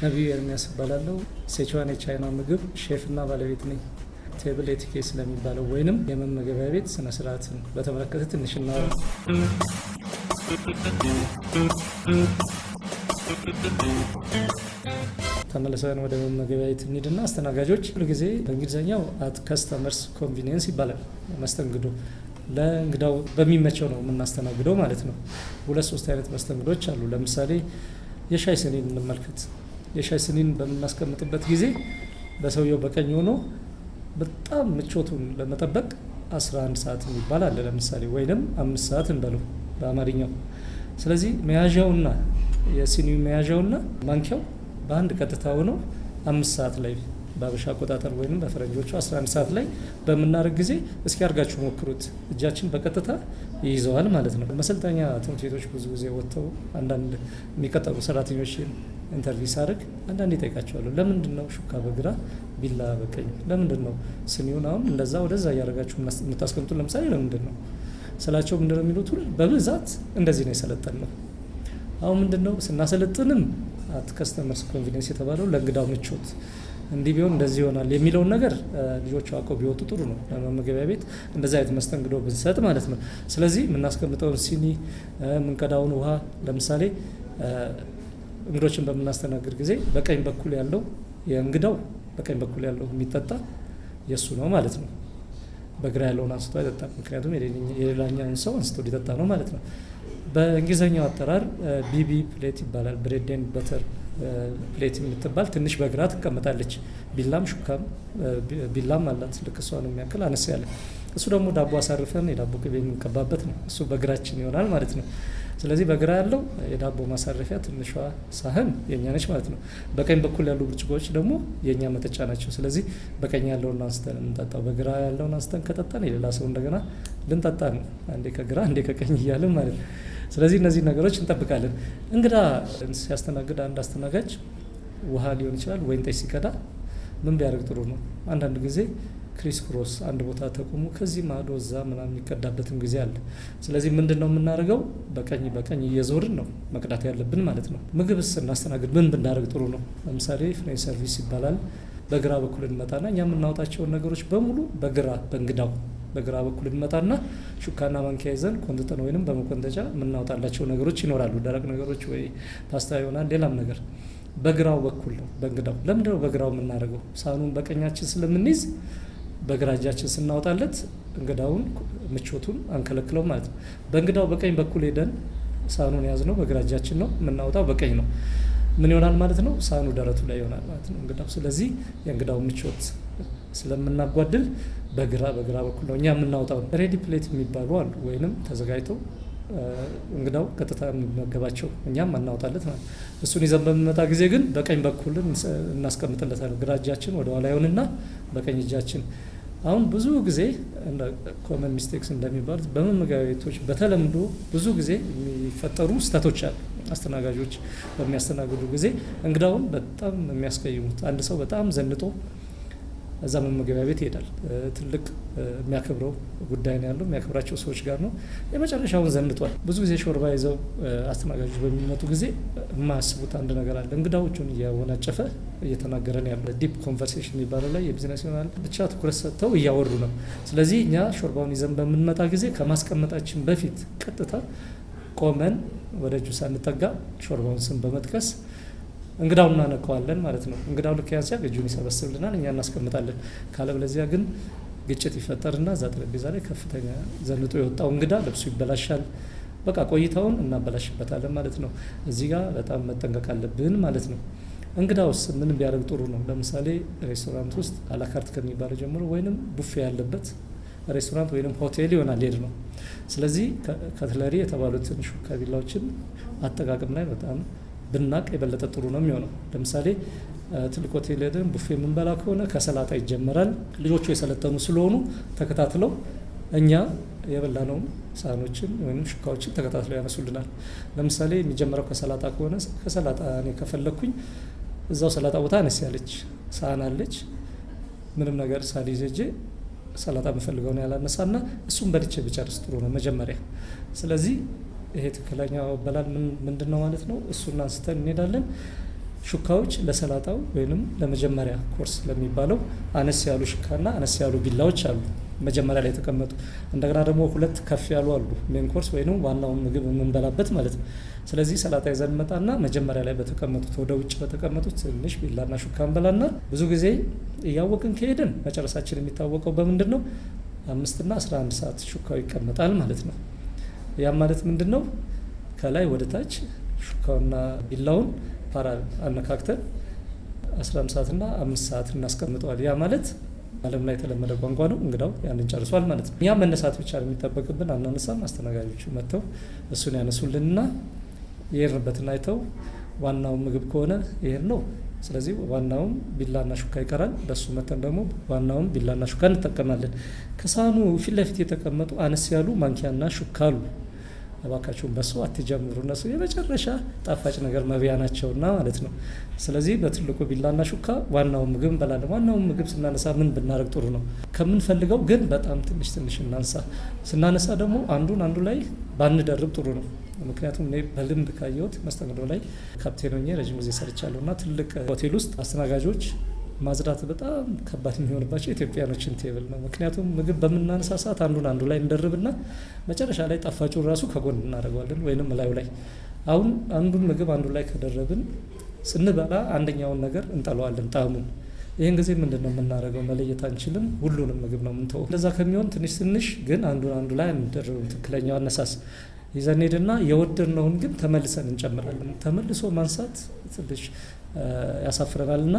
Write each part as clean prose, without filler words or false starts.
ነቢዩ ኤርሚያስ እባላለሁ። ሴቹዋን የቻይና ምግብ ሼፍና ባለቤት ነኝ። ቴብል ኤቲኬት ስለሚባለው ወይንም የመመገቢያ ቤት ስነ ስርዓትን በተመለከተ ትንሽ እናወራ። ተመልሰን ወደ መመገቢያ ቤት እንሂድና አስተናጋጆች ሁሉ ጊዜ በእንግሊዝኛው አት ከስተመርስ ኮንቪኒየንስ ይባላል። መስተንግዶ ለእንግዳው በሚመቸው ነው የምናስተናግደው ማለት ነው። 2-3 አይነት መስተንግዶች አሉ። ለምሳሌ የሻይ ስኒን እንመልከት። የሻይ ስኒን በምናስቀምጥበት ጊዜ በሰውየው በቀኝ ሆኖ በጣም ምቾቱን ለመጠበቅ 11 ሰዓት የሚባል አለ ለምሳሌ፣ ወይንም 5 ሰዓት እንበለው በአማርኛው። ስለዚህ መያዣውና የሲኒው መያዣውና ማንኪያው በአንድ ቀጥታ ሆኖ 5 ሰዓት ላይ በአበሻ አቆጣጠር ወይንም በፈረንጆቹ 11 ሰዓት ላይ በምናደርግ ጊዜ እስኪ አድርጋችሁ ሞክሩት። እጃችን በቀጥታ ይይዘዋል ማለት ነው። መሰልጠኛ ትምህርት ቤቶች ብዙ ጊዜ ወጥተው አንዳንድ የሚቀጠሩ ሰራተኞችን ኢንተርቪው ሳደርግ አንዳንድ ይጠይቃቸዋለሁ። ለምንድን ነው ሹካ በግራ ቢላ በቀኝ? ለምንድን ነው ስኒውን አሁን እንደዛ ወደዛ እያደረጋችሁ የምታስቀምጡ? ለምሳሌ ለምንድን ነው ስላቸው ምንድን ነው የሚሉት? በብዛት እንደዚህ ነው የሰለጠን ነው። አሁን ምንድን ነው ስናሰለጥንም አት ከስተመርስ ኮንቪኒየንስ የተባለው ለእንግዳው ምቾት እንዲህ ቢሆን እንደዚህ ይሆናል የሚለውን ነገር ልጆቹ አውቀው ቢወጡ ጥሩ ነው። ለመመገቢያ ቤት እንደዚህ አይነት መስተንግዶ ብንሰጥ ማለት ነው። ስለዚህ የምናስቀምጠውን ሲኒ፣ የምንቀዳውን ውሃ ለምሳሌ እንግዶችን በምናስተናግድ ጊዜ በቀኝ በኩል ያለው የእንግዳው በቀኝ በኩል ያለው የሚጠጣ የእሱ ነው ማለት ነው። በግራ ያለውን አንስቶ አይጠጣም። ምክንያቱም የሌላኛውን ሰው አንስቶ ሊጠጣ ነው ማለት ነው። በእንግሊዝኛው አጠራር ቢቢ ፕሌት ይባላል። ብሬድ ኤንድ በተር ፕሌት የምትባል ትንሽ በግራ ትቀመጣለች። ቢላም ሹካም ቢላም አላት። ልክ እሷ ነው የሚያክል አነስ ያለ። እሱ ደግሞ ዳቦ አሳርፈን የዳቦ ቅቤ የምንቀባበት ነው። እሱ በግራችን ይሆናል ማለት ነው። ስለዚህ በግራ ያለው የዳቦ ማሳረፊያ ትንሿ ሳህን የኛ ነች ማለት ነው። በቀኝ በኩል ያሉ ብርጭቆዎች ደግሞ የኛ መጠጫ ናቸው። ስለዚህ በቀኝ ያለውን አንስተን እንጠጣው፣ በግራ ያለውን አንስተን ከጠጣን የሌላ ሰው እንደገና ልንጠጣ ነው። አንዴ ከግራ አንዴ ከቀኝ እያለን ማለት ነው። ስለዚህ እነዚህ ነገሮች እንጠብቃለን። እንግዳ ሲያስተናግድ አንድ አስተናጋጅ ውሃ ሊሆን ይችላል ወይን ጠጅ ሲቀዳ ምን ቢያደርግ ጥሩ ነው? አንዳንድ ጊዜ ክሪስ ክሮስ አንድ ቦታ ተቆሙ ከዚህ ማዶ እዛ ምናምን የሚቀዳበትም ጊዜ አለ። ስለዚህ ምንድን ነው የምናደርገው? በቀኝ እየዞርን ነው መቅዳት ያለብን ማለት ነው። ምግብስ እናስተናግድ ምን ብናደርግ ጥሩ ነው? ለምሳሌ ፍሬንች ሰርቪስ ይባላል። በግራ በኩል እንመጣና እኛ የምናወጣቸውን ነገሮች በሙሉ በእንግዳው በግራ በኩል እንመጣና ሹካና ማንኪያ ይዘን ቆንጥጠን ወይንም በመቆንጠጫ የምናወጣላቸው ነገሮች ይኖራሉ። ደረቅ ነገሮች ወይ ፓስታ ይሆናል ሌላም ነገር በግራው በኩል ነው በእንግዳው። ለምንድነው በግራው የምናደርገው? ሳህኑን በቀኛችን ስለምንይዝ በግራ እጃችን ስናወጣለት እንግዳውን ምቾቱን አንከለክለው ማለት ነው። በእንግዳው በቀኝ በኩል ሄደን ሳህኑን ያዝነው በግራ እጃችን ነው፣ የምናወጣው በቀኝ ነው። ምን ይሆናል ማለት ነው? ሳህኑ ደረቱ ላይ ይሆናል ማለት ነው እንግዳው። ስለዚህ የእንግዳው ምቾት ስለምናጓድል በግራ በኩል ነው እኛ የምናወጣው። ሬዲ ፕሌት የሚባሉ አሉ፣ ወይንም ተዘጋጅተው እንግዳው ቀጥታ የሚመገባቸው እኛም እናወጣለት ማለት። እሱን ይዘን በምንመጣ ጊዜ ግን በቀኝ በኩል እናስቀምጥለታለን። ግራ እጃችን ወደ ኋላ ይሆንና በቀኝ እጃችን። አሁን ብዙ ጊዜ ኮመን ሚስቴክስ እንደሚባሉት በመመገቢያ ቤቶች በተለምዶ ብዙ ጊዜ የሚፈጠሩ ስህተቶች አሉ። አስተናጋጆች በሚያስተናግዱ ጊዜ እንግዳውን በጣም የሚያስቀይሙት። አንድ ሰው በጣም ዘንጦ እዛ መመገቢያ ቤት ይሄዳል። ትልቅ የሚያከብረው ጉዳይ ነው ያለው፣ የሚያከብራቸው ሰዎች ጋር ነው። የመጨረሻውን ዘንጧል። ብዙ ጊዜ ሾርባ ይዘው አስተናጋጆች በሚመጡ ጊዜ የማያስቡት አንድ ነገር አለ። እንግዳዎቹን እያወናጨፈ እየተናገረ ነው ያለ። ዲፕ ኮንቨርሴሽን የሚባለው ላይ የቢዝነስ ይሆናል ብቻ ትኩረት ሰጥተው እያወሩ ነው። ስለዚህ እኛ ሾርባውን ይዘን በምንመጣ ጊዜ ከማስቀመጣችን በፊት ቀጥታ ቆመን ወደ እጁ ሳንጠጋ ሾርባውን ስም በመጥቀስ እንግዳውን እናነቀዋለን ማለት ነው። እንግዳው ልክ ያን ሲያገኝ እጁን ይሰበስብልናል፣ እኛ እናስቀምጣለን። ካለበለዚያ ግን ግጭት ይፈጠርና እዛ ጠረጴዛ ላይ ከፍተኛ ዘንጦ የወጣው እንግዳ ልብሱ ይበላሻል። በቃ ቆይታውን እናበላሽበታለን ማለት ነው። እዚህ ጋር በጣም መጠንቀቅ አለብን ማለት ነው። እንግዳውስ ምን ቢያደርግ ጥሩ ነው? ለምሳሌ ሬስቶራንት ውስጥ አላካርት ከሚባለው ጀምሮ ወይንም ቡፌ ያለበት ሬስቶራንት ወይንም ሆቴል ይሆናል ሄድ ነው። ስለዚህ ከትለሪ የተባሉትን ሹካ ቢላዎችን አጠቃቀም ላይ በጣም ብናቅ የበለጠ ጥሩ ነው የሚሆነው። ለምሳሌ ትልቅ ሆቴል ሄደን ቡፌ የምንበላ ከሆነ ከሰላጣ ይጀመራል። ልጆቹ የሰለጠኑ ስለሆኑ ተከታትለው እኛ የበላነውን ሳህኖችን ወይም ሹካዎችን ተከታትለው ያነሱልናል። ለምሳሌ የሚጀምረው ከሰላጣ ከሆነ ከሰላጣ እኔ ከፈለኩኝ እዛው ሰላጣ ቦታ አነስ ያለች ሳህን አለች። ምንም ነገር ሳልይዝ ሄጄ ሰላጣ የምፈልገውን ያላነሳና እሱም በልቼ ብጨርስ ጥሩ ነው መጀመሪያ። ስለዚህ ይሄ ትክክለኛው አበላል ምንድን ነው ማለት ነው። እሱን አንስተን እንሄዳለን። ሹካዎች ለሰላጣው ወይንም ለመጀመሪያ ኮርስ ለሚባለው አነስ ያሉ ሹካና አነስ ያሉ ቢላዎች አሉ መጀመሪያ ላይ የተቀመጡ። እንደገና ደግሞ 2 ከፍ ያሉ አሉ ሜን ኮርስ ወይንም ዋናውን ምግብ የምንበላበት ማለት ነው። ስለዚህ ሰላጣ ይዘን መጣና መጀመሪያ ላይ በተቀመጡት ወደ ውጭ በተቀመጡት ትንሽ ቢላና ሹካ እንበላና ብዙ ጊዜ እያወቅን ከሄድን መጨረሳችን የሚታወቀው በምንድን ነው? 5 እና 11 ሰዓት ሹካው ይቀመጣል ማለት ነው። ያም ማለት ምንድን ነው? ከላይ ወደ ታች ሹካውና ቢላውን ፓራል አነካክተን 11 ሰዓትና 5 ሰዓት እናስቀምጠዋል። ያ ማለት ዓለም ላይ የተለመደ ቋንቋ ነው። እንግዳው ያንን ጨርሷል ማለት ነው። እኛ መነሳት ብቻ ነው የሚጠበቅብን። አናነሳም። አስተናጋጆቹ መጥተው እሱን ያነሱልንና የሄድንበትን አይተው ዋናው ምግብ ከሆነ ይሄን ነው። ስለዚህ ዋናውም ቢላና ሹካ ይቀራል። በሱ መተን ደግሞ ዋናውም ቢላና ሹካ እንጠቀማለን። ከሳህኑ ፊት ለፊት የተቀመጡ አነስ ያሉ ማንኪያና ሹካ አሉ። እባካችሁን በሱ አትጀምሩ። እነሱ የመጨረሻ ጣፋጭ ነገር መብያ ናቸውና ማለት ነው። ስለዚህ በትልቁ ቢላና ሹካ ዋናውን ምግብ እንበላለን። ዋናውን ምግብ ስናነሳ ምን ብናደርግ ጥሩ ነው? ከምንፈልገው ግን በጣም ትንሽ ትንሽ እናንሳ። ስናነሳ ደግሞ አንዱ ላይ ባንደርብ ጥሩ ነው። ምክንያቱም እኔ በልምድ ካየሁት መስተንግዶ ላይ ካፕቴን ሆኜ ረዥም ጊዜ ሰርቻለሁ እና ትልቅ ሆቴል ውስጥ አስተናጋጆች ማጽዳት በጣም ከባድ የሚሆንባቸው ኢትዮጵያኖችን ቴብል ነው። ምክንያቱም ምግብ በምናነሳ ሰዓት አንዱ ላይ እንደርብና መጨረሻ ላይ ጣፋጩን ራሱ ከጎን እናደርገዋለን ወይንም ላዩ ላይ። አሁን አንዱን ምግብ አንዱ ላይ ከደረብን ስንበላ አንደኛውን ነገር እንጠለዋለን ጣዕሙን። ይህን ጊዜ ምንድን ነው የምናደርገው? መለየት አንችልም። ሁሉንም ምግብ ነው የምንተወው። እንደዛ ከሚሆን ትንሽ ግን አንዱ ላይ እንደርብም። ትክክለኛው አነሳስ ይዘን ሄድና የወደድነውን ግን ተመልሰን እንጨምራለን። ተመልሶ ማንሳት ትንሽ ያሳፍረናል እና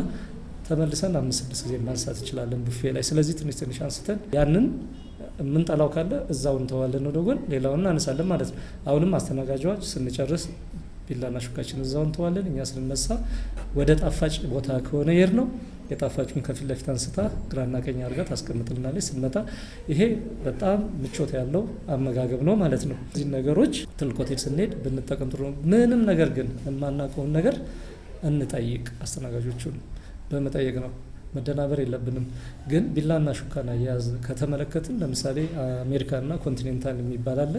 ተመልሰን 5-6 ጊዜ ማንሳት እንችላለን ቡፌ ላይ። ስለዚህ ትንሽ አንስተን ያንን የምንጠላው ካለ እዛው እንተዋለን ወደ ጎን፣ ሌላውን እናነሳለን ማለት ነው። አሁንም አስተናጋጆች ስንጨርስ ቢላና ሹካችን እዛው እንተዋለን። እኛ ስንነሳ ወደ ጣፋጭ ቦታ ከሆነ ይሄድ ነው የጣፋጩን ከፊት ለፊት አንስታ ግራና ቀኝ አድርጋ ታስቀምጥልናለች። ስንመጣ ይሄ በጣም ምቾት ያለው አመጋገብ ነው ማለት ነው። እዚህ ነገሮች ትልቅ ሆቴል ስንሄድ ብንጠቀም ጥሩ ነው። ምንም ነገር ግን የማናውቀውን ነገር እንጠይቅ። አስተናጋጆቹን በመጠየቅ ነው። መደናበር የለብንም። ግን ቢላና ሹካና አያያዝ ከተመለከትን ለምሳሌ አሜሪካንና ኮንቲኔንታል የሚባል አለ።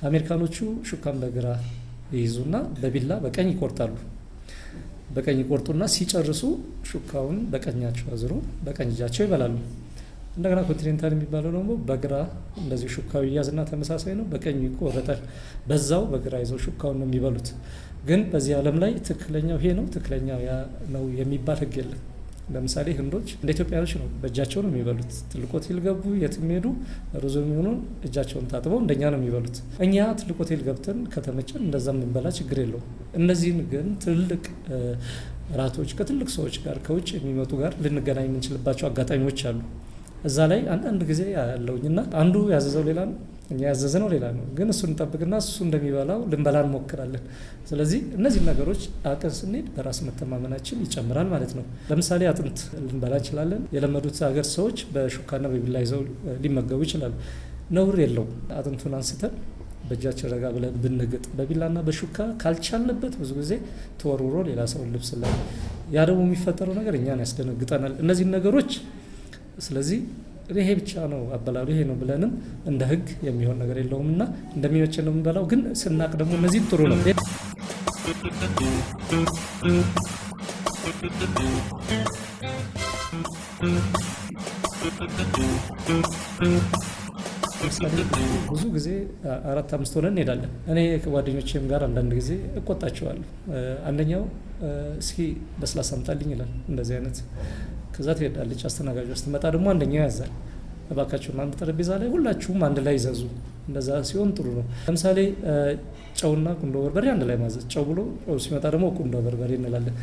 አሜሪካኖቹ ሹካን በግራ ይይዙና በቢላ በቀኝ ይቆርጣሉ። በቀኝ ይቆርጡና ሲጨርሱ ሹካውን በቀኛቸው አዝሮ በቀኝ እጃቸው ይበላሉ። እንደገና ኮንቲኔንታል የሚባለው ደግሞ በግራ እንደዚህ ሹካው ይያዝና ተመሳሳይ ነው፣ በቀኝ ይቆረጣል። በዛው በግራ ይዘው ሹካውን ነው የሚበሉት። ግን በዚህ ዓለም ላይ ትክክለኛው ይሄ ነው ትክክለኛው ያ ነው የሚባል ሕግ የለም። ለምሳሌ ህንዶች እንደ ኢትዮጵያኖች ነው በእጃቸው ነው የሚበሉት። ትልቅ ሆቴል ገቡ የትም ሄዱ ሩዝ የሚሆኑን እጃቸውን ታጥበው እንደኛ ነው የሚበሉት። እኛ ትልቅ ሆቴል ገብተን ከተመቸን እንደዛ የምንበላ ችግር የለውም። እነዚህን ግን ትልቅ ራቶች ከትልቅ ሰዎች ጋር ከውጭ የሚመጡ ጋር ልንገናኝ የምንችልባቸው አጋጣሚዎች አሉ። እዛ ላይ አንዳንድ ጊዜ ያለውኝና አንዱ ያዘዘው ሌላ ነው፣ እኛ ያዘዝነው ሌላ ነው። ግን እሱን እንጠብቅና እሱ እንደሚበላው ልንበላ እንሞክራለን። ስለዚህ እነዚህ ነገሮች አቅን ስንሄድ በራስ መተማመናችን ይጨምራል ማለት ነው። ለምሳሌ አጥንት ልንበላ እንችላለን። የለመዱት ሀገር ሰዎች በሹካና በቢላ ይዘው ሊመገቡ ይችላሉ። ነውር የለውም። አጥንቱን አንስተን በእጃችን ረጋ ብለን ብንግጥ፣ በቢላና በሹካ ካልቻልንበት ብዙ ጊዜ ተወርውሮ ሌላ ሰውን ልብስ ላይ ያ ደግሞ የሚፈጠረው ነገር እኛን ያስደነግጠናል። እነዚህን ነገሮች ስለዚህ ይሄ ብቻ ነው አበላሉ ይሄ ነው ብለንም እንደ ሕግ የሚሆን ነገር የለውም እና እንደሚመቸን ነው የምንበላው። ግን ስናቅ ደግሞ እነዚህ ጥሩ ነው። ብዙ ጊዜ 4-5 ሆነን እንሄዳለን። እኔ ከጓደኞቼም ጋር አንዳንድ ጊዜ እቆጣቸዋለሁ። አንደኛው እስኪ ለስላሳ አምጣልኝ ይላል እንደዚህ አይነት። ከዛ ትሄዳለች አስተናጋጇ ስትመጣ ደግሞ አንደኛው ያዛል። እባካችሁን አንድ ጠረጴዛ ላይ ሁላችሁም አንድ ላይ ይዘዙ። እንደዛ ሲሆን ጥሩ ነው። ለምሳሌ ጨውና ቁንዶ በርበሬ አንድ ላይ ማዘዝ፣ ጨው ብሎ ጨው ሲመጣ ደግሞ ቁንዶ በርበሬ እንላለን።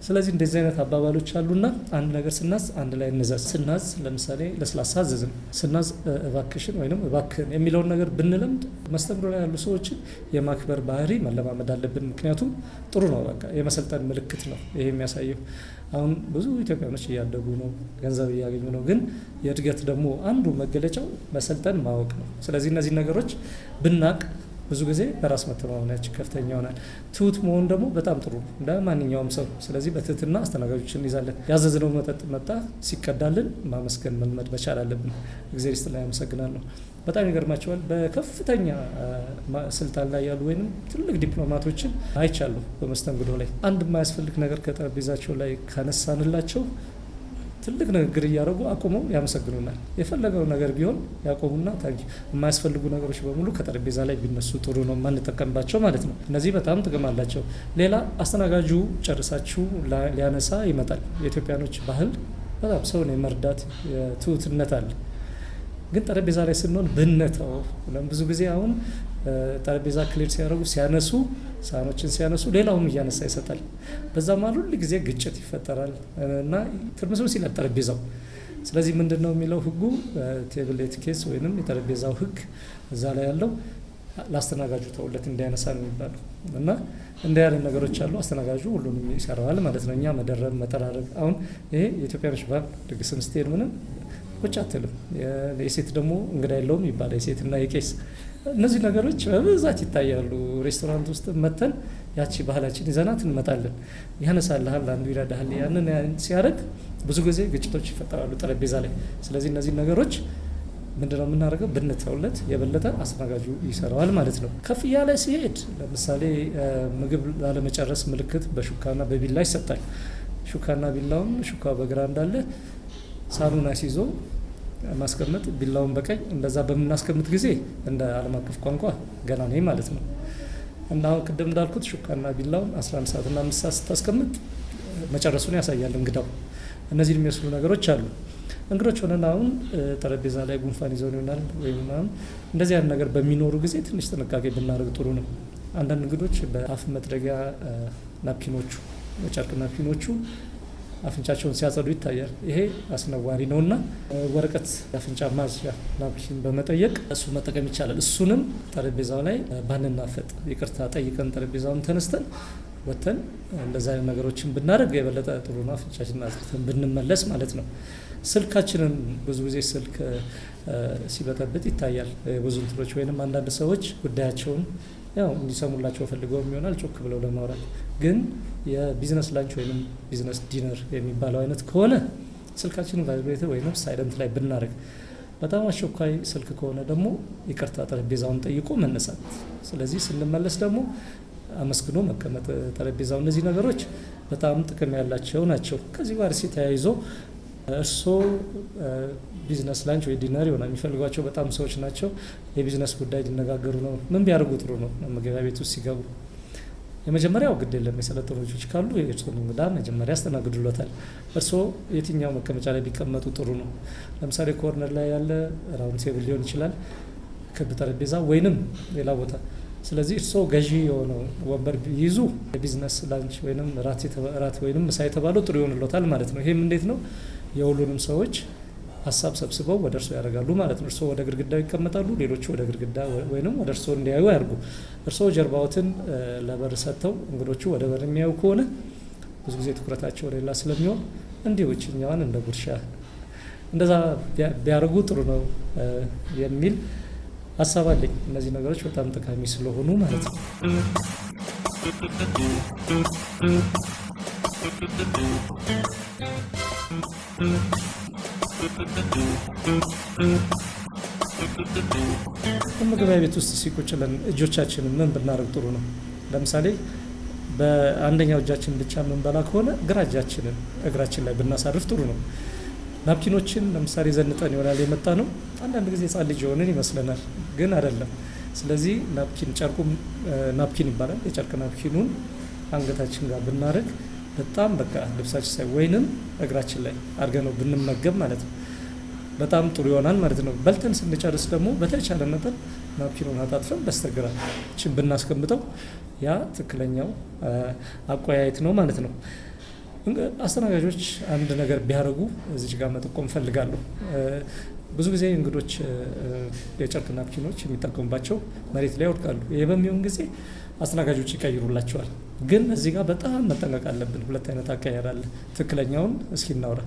ስለዚህ እንደዚህ አይነት አባባሎች አሉና አንድ ነገር ስናዝ አንድ ላይ እንዘዝ። ስናዝ ለምሳሌ ለስላሳ አዘዝን፣ ስናዝ እባክሽን ወይም እባክህን የሚለውን ነገር ብንለምድ መስተንግዶ ላይ ያሉ ሰዎችን የማክበር ባህሪ መለማመድ አለብን። ምክንያቱም ጥሩ ነው፣ በቃ የመሰልጠን ምልክት ነው ይሄ የሚያሳየው። አሁን ብዙ ኢትዮጵያኖች እያደጉ ነው፣ ገንዘብ እያገኙ ነው። ግን የእድገት ደግሞ አንዱ መገለጫው መሰልጠን ማወቅ ነው። ስለዚህ እነዚህ ነገሮች ብናቅ ብዙ ጊዜ በራስ መተማመናችን ከፍተኛ ይሆናል። ትሁት መሆን ደግሞ በጣም ጥሩ ነው እንደ ማንኛውም ሰው። ስለዚህ በትህትና አስተናጋጆችን እንይዛለን። ያዘዝነው መጠጥ መጣ ሲቀዳልን ማመስገን መልመድ መቻል አለብን። እግዚአብሔር ይስጥልኝ አመሰግናለሁ። በጣም ይገርማቸዋል። በከፍተኛ ስልጣን ላይ ያሉ ወይም ትልቅ ዲፕሎማቶችን አይቻለሁ በመስተንግዶ ላይ አንድ የማያስፈልግ ነገር ከጠረጴዛቸው ላይ ካነሳንላቸው ትልቅ ንግግር እያደረጉ አቁመው ያመሰግኑናል። የፈለገው ነገር ቢሆን ያቆሙና የማያስፈልጉ ነገሮች በሙሉ ከጠረጴዛ ላይ ቢነሱ ጥሩ ነው፣ የማንጠቀምባቸው ማለት ነው። እነዚህ በጣም ጥቅም አላቸው። ሌላ አስተናጋጁ ጨርሳችሁ ሊያነሳ ይመጣል። የኢትዮጵያኖች ባህል በጣም ሰውን የመርዳት ትሁትነት አለ። ግን ጠረጴዛ ላይ ስንሆን ብነተው ብዙ ጊዜ አሁን ጠረጴዛ ክሊር ሲያደርጉ ሲያነሱ ሳህኖችን ሲያነሱ ሌላውም እያነሳ ይሰጣል። በዛ መሀል ሁል ጊዜ ግጭት ይፈጠራል እና ትርምስምስ ይላል ጠረጴዛው። ስለዚህ ምንድን ነው የሚለው ህጉ ቴብል ኤቲኬትስ ወይንም የጠረጴዛው ህግ እዛ ላይ ያለው ለአስተናጋጁ ተውለት እንዲያነሳ ነው የሚባለው እና እንደ ያለ ነገሮች አሉ። አስተናጋጁ ሁሉንም ይሰራዋል ማለት ነው። እኛ መደረብ መጠራረግ አሁን ይሄ የኢትዮጵያኖች ባህል ድግስም ስትሄድ ምንም ቁጭ አትልም። የሴት ደግሞ እንግዳ የለውም ይባላል። የሴትና የቄስ እነዚህ ነገሮች በብዛት ይታያሉ። ሬስቶራንት ውስጥ መተን ያቺ ባህላችን ይዘናት እንመጣለን። ያነሳልሃል፣ አንዱ ይረዳሃል። ያንን ሲያደርግ ብዙ ጊዜ ግጭቶች ይፈጠራሉ ጠረጴዛ ላይ። ስለዚህ እነዚህ ነገሮች ምንድነው የምናደርገው? ብንተውለት የበለጠ አስተናጋጁ ይሰራዋል ማለት ነው። ከፍ እያለ ሲሄድ ለምሳሌ ምግብ ላለመጨረስ ምልክት በሹካና በቢላ ይሰጣል። ሹካና ቢላውን ሹካ በግራ እንዳለ ሳህኑን አስይዞ ማስቀመጥ፣ ቢላውን በቀኝ እንደዛ በምናስቀምጥ ጊዜ እንደ ዓለም አቀፍ ቋንቋ ገና ነኝ ማለት ነው። እና አሁን ቅድም እንዳልኩት ሹካና ቢላውን 11 ሰዓትና 5 ሰዓት ስታስቀምጥ መጨረሱን ያሳያል እንግዳው። እነዚህ የሚመስሉ ነገሮች አሉ። እንግዶች ሆነን አሁን ጠረጴዛ ላይ ጉንፋን ይዘውን ይሆናል ወይም እንደዚህ አይነት ነገር በሚኖሩ ጊዜ ትንሽ ጥንቃቄ ብናደርግ ጥሩ ነው። አንዳንድ እንግዶች በአፍ መጥረጊያ ናፕኪኖቹ በጨርቅ ናፕኪኖቹ አፍንጫቸውን ሲያጸዱ ይታያል። ይሄ አስነዋሪ ነውና ወረቀት የአፍንጫ ማጽጃ ናፕኪን በመጠየቅ እሱ መጠቀም ይቻላል። እሱንም ጠረጴዛው ላይ ባንናፈጥ ይቅርታ ጠይቀን ጠረጴዛውን ተነስተን ወተን እንደዛ አይነት ነገሮችን ብናደርግ የበለጠ ጥሩ ነው። አፍንጫችንን አጽድተን ብንመለስ ማለት ነው። ስልካችንን ብዙ ጊዜ ስልክ ሲበጠብጥ ይታያል። ብዙ እንትኖች ወይንም አንዳንድ ሰዎች ጉዳያቸውን ያው እንዲሰሙላቸው ፈልገው ይሆናል ጮክ ብለው ለማውራት። ግን የቢዝነስ ላንች ወይንም ቢዝነስ ዲነር የሚባለው አይነት ከሆነ ስልካችንን ቫይብሬተር ወይንም ሳይለንት ላይ ብናደርግ፣ በጣም አስቸኳይ ስልክ ከሆነ ደግሞ ይቅርታ ጠረጴዛውን ጠይቆ መነሳት። ስለዚህ ስንመለስ ደግሞ አመስግኖ መቀመጥ ጠረጴዛው። እነዚህ ነገሮች በጣም ጥቅም ያላቸው ናቸው። ከዚህ ጋር ተያይዞ እርስዎ ቢዝነስ ላንች ወይ ዲነር ይሆናል የሚፈልጓቸው በጣም ሰዎች ናቸው። የቢዝነስ ጉዳይ ሊነጋገሩ ነው። ምን ቢያደርጉ ጥሩ ነው? መመገቢያ ቤት ውስጥ ሲገቡ የመጀመሪያው ግድ የለም የሰለጠኑ ልጆች ካሉ የእርስዎን እንግዳ መጀመሪያ ያስተናግዱሎታል። እርስዎ የትኛው መቀመጫ ላይ ቢቀመጡ ጥሩ ነው? ለምሳሌ ኮርነር ላይ ያለ ራውንድ ቴብል ሊሆን ይችላል፣ ክብ ጠረጴዛ ወይንም ሌላ ቦታ። ስለዚህ እርስዎ ገዢ የሆነው ወንበር ቢይዙ የቢዝነስ ላንች ወይንም ራት ወይንም ምሳ የተባለው ጥሩ ይሆንሎታል ማለት ነው። ይሄም እንዴት ነው? የሁሉንም ሰዎች ሀሳብ ሰብስበው ወደ እርስዎ ያደርጋሉ ማለት ነው። እርስዎ ወደ ግድግዳው ይቀመጣሉ፣ ሌሎቹ ወደ ግድግዳ ወይንም ወደ እርስዎ እንዲያዩ ያርጉ። እርስዎ ጀርባዎትን ለበር ሰጥተው እንግዶቹ ወደ በር የሚያዩ ከሆነ ብዙ ጊዜ ትኩረታቸው ሌላ ስለሚሆን እንዲሁ እችኛዋን እንደ ጉርሻ እንደዛ ቢያደርጉ ጥሩ ነው የሚል ሀሳብ አለኝ። እነዚህ ነገሮች በጣም ጠቃሚ ስለሆኑ ማለት ነው። በመግቢያ ቤት ውስጥ ሲቁጭለን እጆቻችንን ምን ብናደርግ ጥሩ ነው? ለምሳሌ በአንደኛው እጃችን ብቻ የምንበላ ከሆነ ግራ እጃችንን እግራችን ላይ ብናሳርፍ ጥሩ ነው። ናፕኪኖችን ለምሳሌ ዘንጠን ይሆናል የመጣ ነው። አንዳንድ ጊዜ ሕፃን ልጅ የሆንን ይመስለናል፣ ግን አይደለም። ስለዚህ ናፕኪን ጨርቁ ናፕኪን ይባላል። የጨርቅ ናፕኪኑን አንገታችን ጋር ብናደርግ በጣም በቃ ልብሳችን ሳይ ወይንም እግራችን ላይ አድርገነው ብንመገብ ማለት ነው በጣም ጥሩ ይሆናል ማለት ነው። በልተን ስንጨርስ ደግሞ በተቻለ መጠን ናፕኪኑን አጣጥፈን በስተግራችን ብናስቀምጠው ያ ትክክለኛው አቆያየት ነው ማለት ነው። አስተናጋጆች አንድ ነገር ቢያደርጉ እዚች ጋር መጠቆም ፈልጋለሁ። ብዙ ጊዜ እንግዶች የጨርቅ ናፕኪኖች የሚጠቀሙባቸው መሬት ላይ ይወድቃሉ። ይሄ በሚሆን ጊዜ አስተናጋጆች ይቀይሩላቸዋል። ግን እዚህ ጋር በጣም መጠንቀቅ አለብን። ሁለት አይነት አቀያየር አለ። ትክክለኛውን እስኪ እናውራ።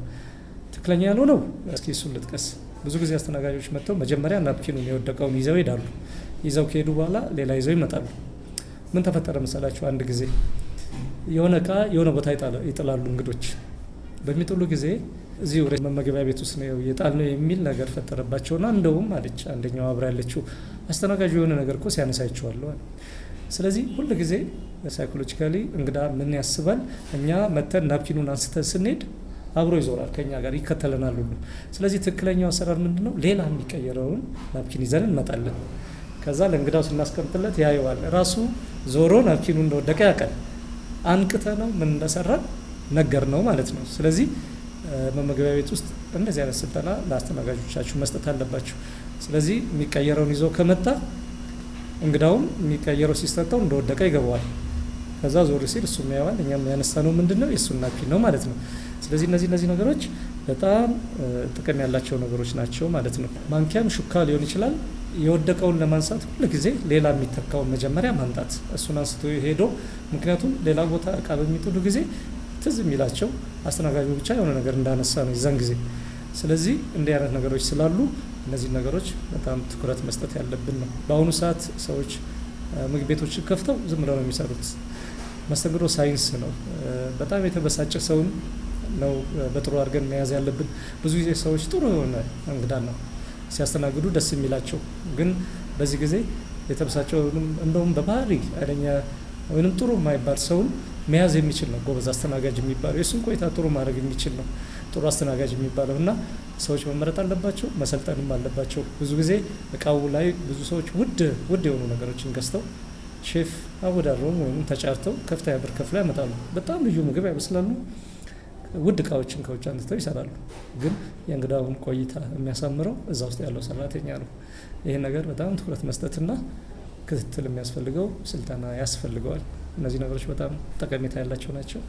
ትክክለኛ ያልሆነው እስኪ እሱን ልጥቀስ። ብዙ ጊዜ አስተናጋጆች መጥተው መጀመሪያ ናፕኪኑን የወደቀውን ይዘው ይሄዳሉ። ይዘው ከሄዱ በኋላ ሌላ ይዘው ይመጣሉ። ምን ተፈጠረ መሰላችሁ? አንድ ጊዜ የሆነ እቃ የሆነ ቦታ ይጥላሉ እንግዶች። በሚጥሉ ጊዜ እዚሁ መመገቢያ ቤት ውስጥ ነው የጣልነው የሚል ነገር ፈጠረባቸውና እንደውም አለች አንደኛው አብራ ያለችው አስተናጋጁ የሆነ ነገር እኮ ሲያነሳ አይቼዋለሁ። ስለዚህ ሁል ጊዜ ሳይኮሎጂካሊ እንግዳ ምን ያስባል? እኛ መተን ናፕኪኑን አንስተን ስንሄድ አብሮ ይዞራል፣ ከኛ ጋር ይከተለናል ሁሉ። ስለዚህ ትክክለኛው አሰራር ምንድነው? ሌላ የሚቀየረውን ናፕኪን ይዘን እንመጣለን። ከዛ ለእንግዳው ስናስቀምጥለት ያየዋል። ራሱ ዞሮ ናፕኪኑን እንደወደቀ ያውቃል። አንቅተ ነው ምን እንደሰራን ነገር ነው ማለት ነው። ስለዚህ መመገቢያ ቤት ውስጥ እንደዚህ አይነት ስልጠና ለአስተናጋጆቻችሁ መስጠት አለባችሁ። ስለዚህ የሚቀየረውን ይዞ ከመጣ እንግዳውም የሚቀየረው ሲሰጠው እንደወደቀ ይገባዋል። ከዛ ዞር ሲል እሱም ያየዋል። እኛም ያነሳነው ምንድነው? የእሱን ናፕኪን ነው ማለት ነው። ስለዚህ እነዚህ ነገሮች በጣም ጥቅም ያላቸው ነገሮች ናቸው ማለት ነው። ማንኪያም ሹካ ሊሆን ይችላል። የወደቀውን ለማንሳት ሁሉ ጊዜ ሌላ የሚተካውን መጀመሪያ ማምጣት፣ እሱን አንስቶ ሄዶ ምክንያቱም ሌላ ቦታ እቃ በሚጥሉ ጊዜ ትዝ የሚላቸው አስተናጋጁ ብቻ የሆነ ነገር እንዳነሳ ነው የዛን ጊዜ። ስለዚህ እንዲህ አይነት ነገሮች ስላሉ እነዚህ ነገሮች በጣም ትኩረት መስጠት ያለብን ነው። በአሁኑ ሰዓት ሰዎች ምግብ ቤቶችን ከፍተው ዝም ብለው ነው የሚሰሩት። መስተንግዶ ሳይንስ ነው። በጣም የተበሳጨ ሰውን ነው በጥሩ አድርገን መያዝ ያለብን። ብዙ ጊዜ ሰዎች ጥሩ የሆነ እንግዳ ነው ሲያስተናግዱ ደስ የሚላቸው፣ ግን በዚህ ጊዜ የተበሳጨውንም እንደውም በባህሪ አይደኛ ወይንም ጥሩ የማይባል ሰውን መያዝ የሚችል ነው ጎበዝ አስተናጋጅ የሚባለው። የእሱን ቆይታ ጥሩ ማድረግ የሚችል ነው ጥሩ አስተናጋጅ የሚባለው እና ሰዎች መመረጥ አለባቸው፣ መሰልጠንም አለባቸው። ብዙ ጊዜ እቃው ላይ ብዙ ሰዎች ውድ የሆኑ ነገሮችን ገዝተው ሼፍ አወዳድረው ወይም ተጫርተው ከፍተኛ ብር ከፍለው ያመጣሉ። በጣም ልዩ ምግብ ያበስላሉ። ውድ እቃዎችን ከውጭ አንስተው ይሰራሉ። ግን የእንግዳውን ቆይታ የሚያሳምረው እዛ ውስጥ ያለው ሰራተኛ ነው። ይሄን ነገር በጣም ትኩረት መስጠትና ክትትል የሚያስፈልገው ስልጠና ያስፈልገዋል። እነዚህ ነገሮች በጣም ጠቀሜታ ያላቸው ናቸው።